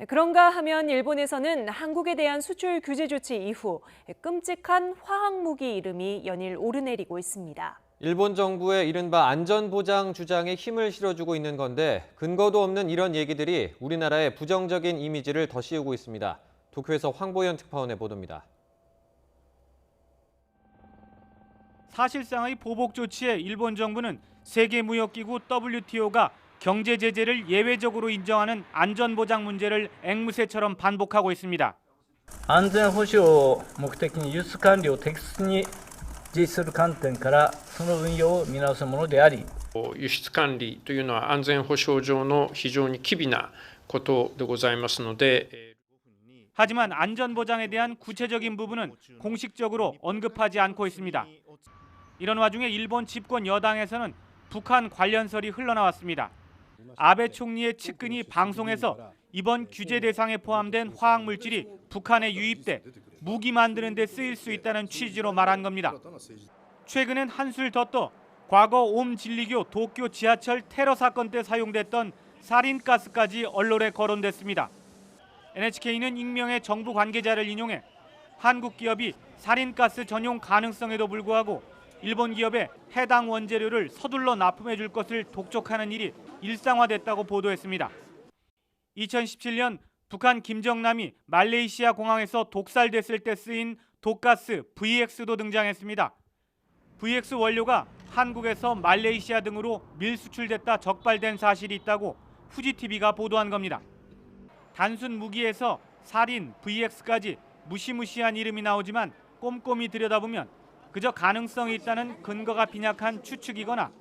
네, 그런가 하면 일본에서는 한국에 대한 수출 규제 조치 이후 끔찍한 화학무기 이름이 연일 오르내리고 있습니다. 일본 정부의 이른바 안전보장 주장에 힘을 실어주고 있는 건데 근거도 없는 이런 얘기들이 우리나라의 부정적인 이미지를 더 씌우고 있습니다. 도쿄에서 황보연 특파원의 보도입니다. 사실상의 보복 조치에 일본 정부는 세계무역기구 WTO가 경제 제재를 예외적으로 인정하는 안전보장 문제를 앵무새처럼 반복하고 있습니다. 安全保障を目的に輸出管理を適切に実施する観点からその運用を見直すものであり、輸出管理というのは安全保障上の非常に機微なことでございますので、 하지만 안전보장에 대한 구체적인 부분은 공식적으로 언급하지 않고 있습니다. 이런 와중에 일본 집권 여당에서는 북한 관련설이 흘러나왔습니다. 아베 총리의 측근이 방송에서 이번 규제 대상에 포함된 화학물질이 북한에 유입돼 무기 만드는 데 쓰일 수 있다는 취지로 말한 겁니다. 최근엔 한술 더 떠 과거 옴진리교 도쿄 지하철 테러 사건 때 사용됐던 사린가스까지 언론에 거론됐습니다. NHK는 익명의 정부 관계자를 인용해 한국 기업이 사린가스 전용 가능성에도 불구하고 일본 기업에 해당 원재료를 서둘러 납품해 줄 것을 독촉하는 일이 일상화됐다고 보도했습니다. 2017년 북한 김정남이 말레이시아 공항에서 독살됐을 때 쓰인 독가스 VX도 등장했습니다. VX 원료가 한국에서 말레이시아 등으로 밀수출됐다 적발된 사실이 있다고 후지TV가 보도한 겁니다. 단순 무기에서 살인, VX까지 무시무시한 이름이 나오지만 꼼꼼히 들여다보면 그저 가능성이 있다는 근거가 빈약한 추측이거나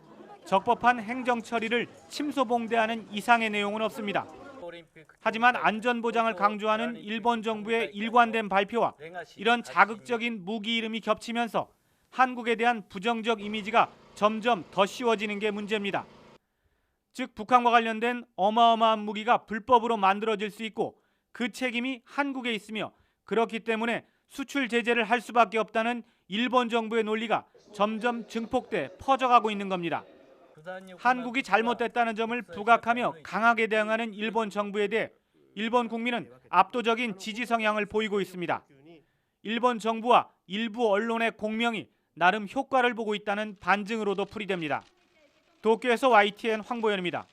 적법한 행정 처리를 침소봉대하는 이상의 내용은 없습니다. 하지만 안전보장을 강조하는 일본 정부의 일관된 발표와 이런 자극적인 무기 이름이 겹치면서 한국에 대한 부정적 이미지가 점점 더 씌워지는 게 문제입니다. 즉 북한과 관련된 어마어마한 무기가 불법으로 만들어질 수 있고 그 책임이 한국에 있으며 그렇기 때문에 수출 제재를 할 수밖에 없다는 일본 정부의 논리가 점점 증폭돼 퍼져가고 있는 겁니다. 한국이 잘못됐다는 점을 부각하며 강하게 대응하는 일본 정부에 대해 일본 국민은 압도적인 지지 성향을 보이고 있습니다. 일본 정부와 일부 언론의 공명이 나름 효과를 보고 있다는 반증으로도 풀이됩니다. 도쿄에서 YTN 황보연입니다.